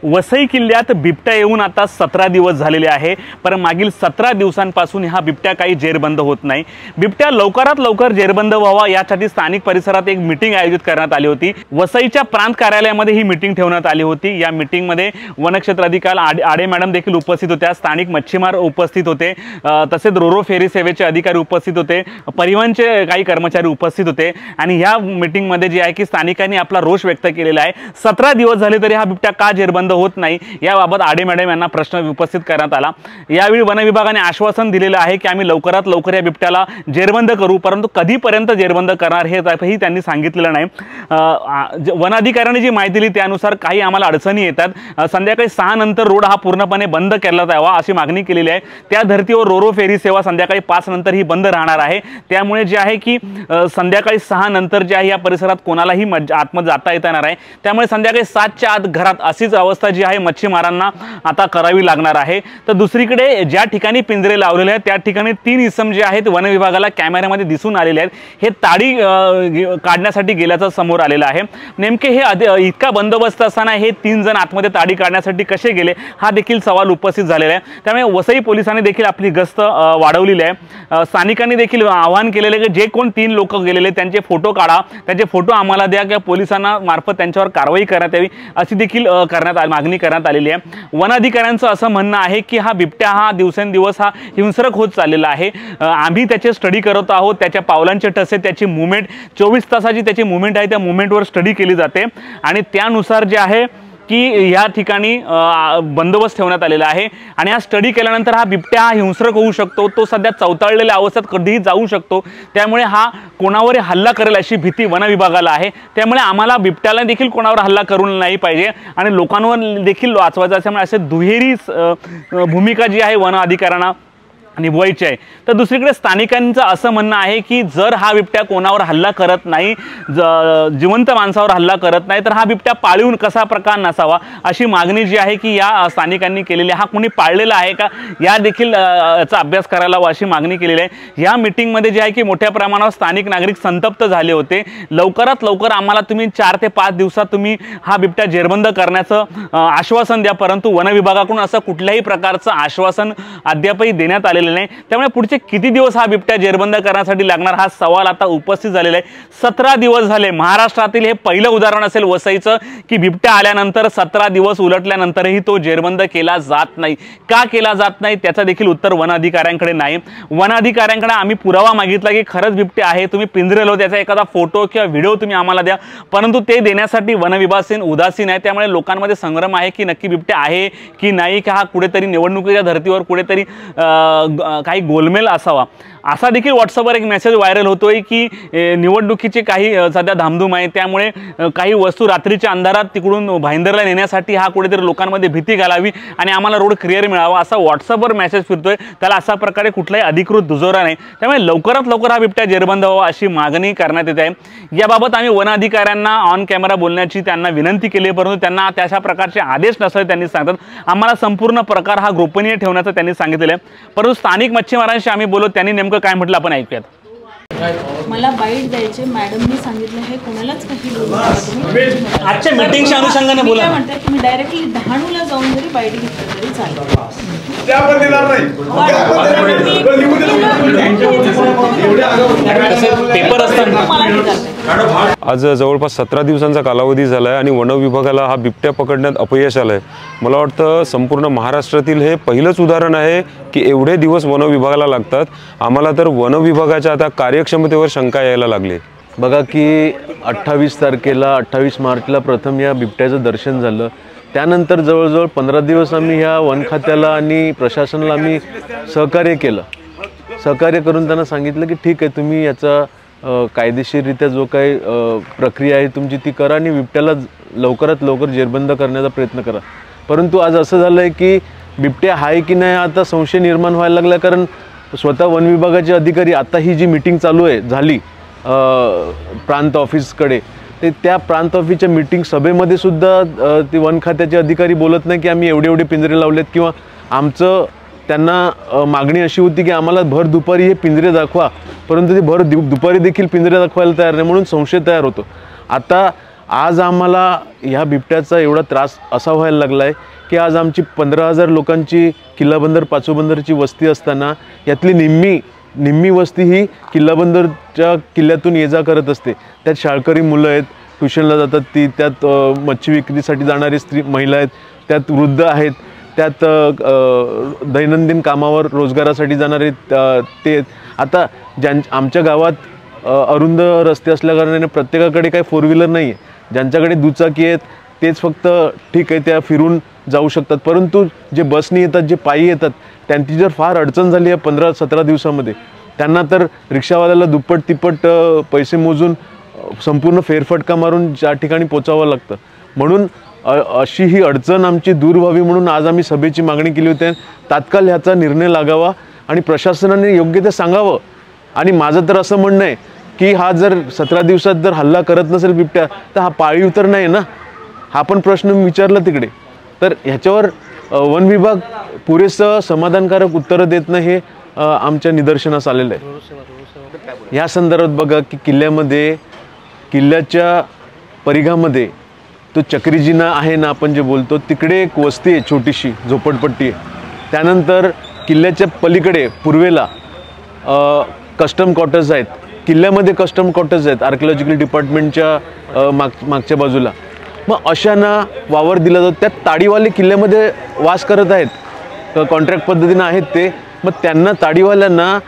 वसई किल्ल्यात बिबट्या येऊन आता 17 दिवस झालेले आहे, पण मागील 17 दिवसांपासून हा बिबट्या काही जेरबंद होत नाही। बिबट्या लवकरात लवकर जेरबंद व्हावा यासाठी स्थानिक परिसरात एक मीटिंग आयोजित करण्यात आली होती। वसईच्या प्रांत कार्यालयामध्ये ही मीटिंग ठेवण्यात आली होती। या मीटिंगमध्ये वनक्षेत्र अधिकारी आडे मॅडम देखील उपस्थित होत्या, स्थानिक मच्छीमार उपस्थित होते, तसेच रोरो फेरी सेवेचे अधिकारी उपस्थित होते, परिवहनचे काही कर्मचारी उपस्थित होते। आणि या मीटिंगमध्ये जे आहे की स्थानिकांनी आपला रोष व्यक्त केलेला आहे। 17 दिवस झाले तरी हा बिबट्या का जेरबंद होत नाही याबाबत आडे मॅडम यांना प्रश्न उपस्थित करण्यात आला। यावेळी वन विभागाने आश्वासन दिलेले आहे की आम्ही लवकरात लवकर या बिबट्याला जेरबंद करू, परंतु कधीपर्यंत जेरबंद करणार हे त्यांनी सांगितलेलं नाही। वन अधिकाऱ्यांनी जी माहिती दिली त्यानुसार काही आम्हाला अडचणी येतात, संध्याकाळी 6 नंतर रोड हा पूर्णपणे बंद केला जावा अशी मागणी केलेली आहे। त्या धर्तीवर रोरो फेरी सेवा संध्याकाळी 5 नंतर ही बंद राहणार आहे। त्यामुळे जे आहे की संध्याकाळी 6 नंतर जे आहे या परिसरात कोणालाही आतमध्ये जाता येणार आहे। त्यामुळे संध्याकाळी 7च्या आत घरात अशीच अवस्था जी आहे मच्छीमारांना आता करावी लागणार आहे। तर दुसरीकडे ज्या ठिकाणी पिंजरे लावलेले आहेत त्या ठिकाणी 3 इसम जे आहेत वन विभागाला कॅमेऱ्यामध्ये दिसून आलेले आहेत, हे ताडी काढण्यासाठी गेल्याचं समोर आलेलं आहे। नेमके हे इतका बंदोबस्त असताना हे 3 जण आतमध्ये ताडी काढण्यासाठी कसे गेले हा देखील सवाल उपस्थित झालेला आहे। त्यामुळे वसई पोलिसांनी देखील आपली गस्त वाढवलेली आहे। स्थानिकांनी देखील आवाहन केलेले की जे कोण 3 लोक गेलेले त्यांचे फोटो काढा, त्यांचे फोटो आम्हाला द्या किंवा पोलिसांना मार्फत त्यांच्यावर कारवाई करण्यात यावी अशी देखील मागणी करण्यात आलेली आहे। वन अधिकाऱ्यांचं असं म्हणणं आहे की हा बिबट्या हा दिवसेंदिवस हा हिंसक होत चाललेला आहे। आम्ही त्याचे स्टडी करत आहोत, त्याच्या पावलांचे ठसे, त्याची मूवमेंट 24 तासाची त्याची मूवमेंट आहे, त्या मूवमेंटवर स्टडी केली जाते आणि त्यानुसार जे आहे की या ठिकाणी बंदोबस्त ठेवण्यात आलेला आहे। आणि हा स्टडी केल्यानंतर हा बिबट्या हिंसक होऊ शकतो, तो सध्या चवताळलेल्या अवस्थेत कधीही जाऊ शकतो। त्यामुळे हा कोणावर हल्ला करेल अशी भीती वन विभागाला आहे। त्यामुळे आम्हाला बिबट्याला देखील कोणावर हल्ला करू नाही पाहिजे आणि लोकांवर देखील वाचवायचं असल्यामुळे असे दुहेरी भूमिका जी आहे वन अधिकाऱ्यांना निभवायची आहे। तर दुसरीकडे स्थानिकांचं असं म्हणणं आहे की जर हा बिबट्या कोणावर हल्ला करत नाही, जिवंत माणसावर हल्ला करत नाही, तर हा बिबट्या पाळीव कसा प्रकार नसावा अशी मागणी जी आहे की या स्थानिकांनी केलेली आहे। हा कोणी पाळलेला आहे का या देखील याचा अभ्यास करायला हवा अशी मागणी केलेली आहे। या मीटिंगमध्ये जे आहे की मोठ्या प्रमाणावर स्थानिक नागरिक संतप्त झाले होते। लवकरात लवकर आम्हाला तुम्ही 4 ते 5 दिवसात तुम्ही हा बिबट्या जेरबंद करण्याचं आश्वासन द्या, परंतु वन विभागाकडून असं कुठल्याही प्रकारचं आश्वासन अद्यापही देण्यात आलेलं नाही। त्यामुळे पुढचे किती दिवस हा बिबट्या जेरबंद करण्यासाठी लागणार हा सवाल आता उपस्थित झालेला आहे। 17 दिवस झाले, महाराष्ट्रातील हे पहिलं उदाहरण असेल वसईचं की बिबट्या आल्यानंतर 17 दिवस उलटल्यानंतरही तो जेरबंद केला जात नाही। का केला जात नाही त्याचं देखील उत्तर वन अधिकाऱ्यांकडे नाही। वन अधिकाऱ्यांकडे आम्ही पुरावा मागितला की खरंच बिबट्या आहे, तुम्ही पिंजरे लावून त्याचा एखादा फोटो किंवा व्हिडिओ तुम्ही आम्हाला द्या, परंतु ते देण्यासाठी वन विभाग उदासीन आहे। त्यामुळे लोकांमध्ये संभ्रम आहे की नक्की बिबट्या आहे की नाही, की हा कुठेतरी निवडणुकीच्या धर्तीवर कुठेतरी काही गोलमेल असावा असा देखील व्हॉट्सअपवर एक मेसेज व्हायरल होतोय की निवडणुकीची काही सध्या धामधूम आहे, त्यामुळे काही वस्तू रात्रीच्या अंधारात तिकडून भाईंदरला नेण्यासाठी हा कुठेतरी लोकांमध्ये भीती घालावी आणि आम्हाला रोड क्लिअर मिळावा असा व्हॉट्सअपवर मेसेज फिरतोय। त्याला अशा प्रकारे कुठलाही अधिकृत दुजोरा नाही। त्यामुळे लवकरात लवकर हा बिबट्या जेरबंद व्हावा अशी मागणी करण्यात येत आहे। याबाबत आम्ही वन अधिकाऱ्यांना ऑन कॅमेरा बोलण्याची त्यांना विनंती केली, परंतु त्यांना त्याच्या प्रकारचे आदेश नसल्याचे त्यांनी सांगतात। आम्हाला संपूर्ण प्रकार हा गोपनीय ठेवण्याचं त्यांनी सांगितलेलं आहे। परंतु स्थानिक मच्छीमारांशी आम्ही बोललो, त्यांनी नेमकं काय म्हटलं आपण ऐकूयात। मला बाईट द्यायचे, मॅडमनी सांगितलं हे कोणालाच काही बोलू नका। आजच्या मीटिंगच्या अनुषंगाने बोला। काय म्हणते तुम्ही डायरेक्टली डहाणूला जाऊन जरी बाईट घेतली तरी चालेल। पेपर असतात। आज जवळपास 17 दिवसांचा कालावधी झाला आहे आणि वन विभागाला हा बिबट्या पकडण्यात अपयश आलं आहे। मला वाटतं संपूर्ण महाराष्ट्रातील हे पहिलंच उदाहरण आहे की एवढे दिवस वन विभागाला लागतात। आम्हाला तर वन विभागाच्या आता कार्यक्षमतेवर शंका यायला लागली। बघा की 28 मार्चला प्रथम या बिबट्याचं दर्शन झालं, त्यानंतर जवळजवळ 15 दिवस आम्ही ह्या वन खात्याला आणि प्रशासनाला आम्ही सहकार्य केलं। सहकार्य करून त्यांना सांगितलं की ठीक आहे, तुम्ही याचा कायदेशीररित्या जो काही प्रक्रिया आहे तुमची ती करा आणि बिबट्याला लवकरात लवकर जेरबंद करण्याचा प्रयत्न करा। परंतु आज असं झालं आहे की बिबट्या आहे की नाही आता संशय निर्माण व्हायला लागला, कारण स्वतः वन विभागाचे अधिकारी आता ही जी मीटिंग चालू आहे झाली प्रांत ऑफिसकडे, ते त्या प्रांत ऑफिसच्या मीटिंग सभेमध्ये सुद्धा ते वन खात्याचे अधिकारी बोलत नाही की आम्ही एवढे पिंजरे लावलेत, किंवा आमचं त्यांना मागणी अशी होती की आम्हाला भर दुपारी हे पिंजरे दाखवा, परंतु ते भर दुपारी देखील पिंजरे दाखवायला तयार नाही, म्हणून संशय तयार होतो। आता आज आम्हाला ह्या बिबट्याचा एवढा त्रास असा व्हायला लागला आहे की आज आमची 15,000 लोकांची किल्लाबंदर पाचोबंदरची वस्ती असताना यातली निम्मी वस्ती ही किल्लाबंदरच्या किल्ल्यातून ये जा करत असते. त्यात शाळकरी मुलं आहेत, ट्युशनला जातात ती, त्यात मच्छी विक्रीसाठी जाणारी महिला आहेत, त्यात वृद्ध आहेत, त्यात दैनंदिन कामावर रोजगारासाठी जाणारे ते. आता आमच्या गावात अरुंद रस्ते असल्याकारणाने प्रत्येकाकडे काही 4 व्हीलर नाही आहे. ज्यांच्याकडे दुचाकी आहेत तेच फक्त ठीक आहे, त्या फिरून जाऊ शकतात. परंतु जे बसनी येतात, जे पायी येतात, त्यांची जर फार अडचण झाली आहे 15-17 दिवसामध्ये, त्यांना तर रिक्षावाल्याला दुप्पट तिप्पट पैसे मोजून संपूर्ण फेरफटका मारून ज्या ठिकाणी पोचावं लागतं. म्हणून अशी ही अडचण आमची दूर व्हावी म्हणून आज आम्ही सभेची मागणी केली होती. तात्काळ ह्याचा निर्णय लागावा आणि प्रशासनाने योग्य ते सांगावं. आणि माझं तर असं म्हणणं आहे की हा जर 17 दिवसात जर हल्ला करत नसेल बिबट्या तर हा पाळीव तर नाही ना, हा पण प्रश्न मी विचारला तिकडे. तर ह्याच्यावर वन विभाग पुरेसं समाधानकारक उत्तरं देत नाही हे आमच्या निदर्शनास आलेलं आहे. या संदर्भात बघा की किल्ल्याच्या परिघामध्ये तो चक्रीजिना आहे ना, आपण जे बोलतो तिकडे एक वस्ती आहे, छोटीशी झोपडपट्टी आहे. त्यानंतर किल्ल्याच्या पलीकडे पूर्वेला कस्टम क्वार्टर्स आहेत. किल्ल्यामध्ये कस्टम क्वार्टर्स आहेत आर्किओलॉजिकल डिपार्टमेंटच्या मागच्या बाजूला. मग अशांना वावर दिला जातो. त्यात ताडीवाले किल्ल्यामध्ये वास करत आहेत, कॉन्ट्रॅक्ट पद्धतीनं आहेत ते. मग त्यांना ताडीवाल्यांना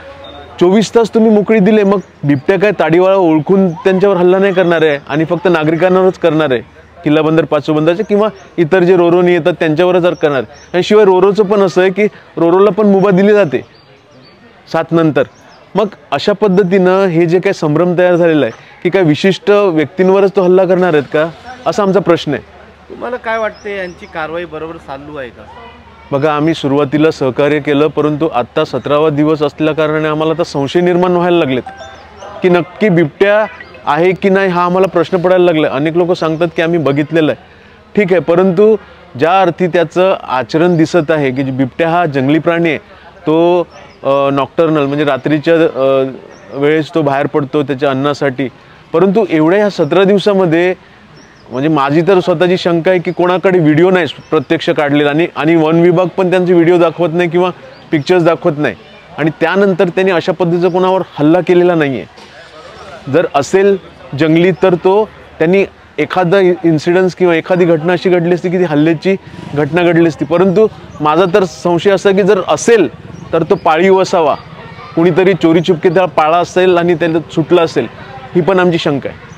24 तास तुम्ही मोकळी दिले, मग बिबट्या काय ताडीवाला ओळखून त्यांच्यावर हल्ला नाही करणार आहे आणि फक्त नागरिकांवरच करणार आहे, किल्लाबंदर पाचोबंदरचे किंवा इतर जे रोरोनी येतात त्यांच्यावरच जर करणार. आणि शिवाय रोरोचं पण असं आहे की रोरोला पण मुभा दिली जाते 7 नंतर. मग अशा पद्धतीनं हे जे काही संभ्रम तयार झालेला आहे की काय विशिष्ट व्यक्तींवरच तो हल्ला करणार आहेत का, असा आमचा प्रश्न आहे. तुम्हाला काय वाटते यांची कारवाई बरोबर चालू आहे का? बघा, आम्ही सुरुवातीला सहकार्य केलं, परंतु आत्ता 17वा दिवस असल्या कारणाने आम्हाला आता संशय निर्माण व्हायला लागलेत की नक्की बिबट्या आहे की नाही हा आम्हाला प्रश्न पडायला लागला. अनेक लोक सांगतात की आम्ही बघितलेलं आहे, ठीक आहे, परंतु ज्या अर्थी त्याचं आचरण दिसत आहे की बिबट्या हा जंगली प्राणी आहे, तो नॉक्टर्नल म्हणजे रात्रीच्या वेळेस तो बाहेर पडतो त्याच्या अन्नासाठी. परंतु एवढ्या ह्या 17 दिवसामध्ये म्हणजे माझी तर स्वतःची शंका आहे की कोणाकडे व्हिडिओ नाही प्रत्यक्ष काढलेला आणि वन विभाग पण त्यांचे व्हिडिओ दाखवत नाही किंवा पिक्चर्स दाखवत नाही. आणि त्यानंतर त्यांनी अशा पद्धतीचा कोणावर हल्ला केलेला नाही आहे. जर असेल जंगली तर तो त्यांनी एखादा इन्सिडन्स किंवा एखादी घटना अशी घडली असती की ती हल्ल्याची घटना घडली असती. परंतु माझा तर संशय असा की जर असेल तर तो पाळीव असावा, कुणीतरी चोरी चुपके त्याला पाळा असेल आणि त्याला सुटला असेल, ही पण आमची शंका आहे.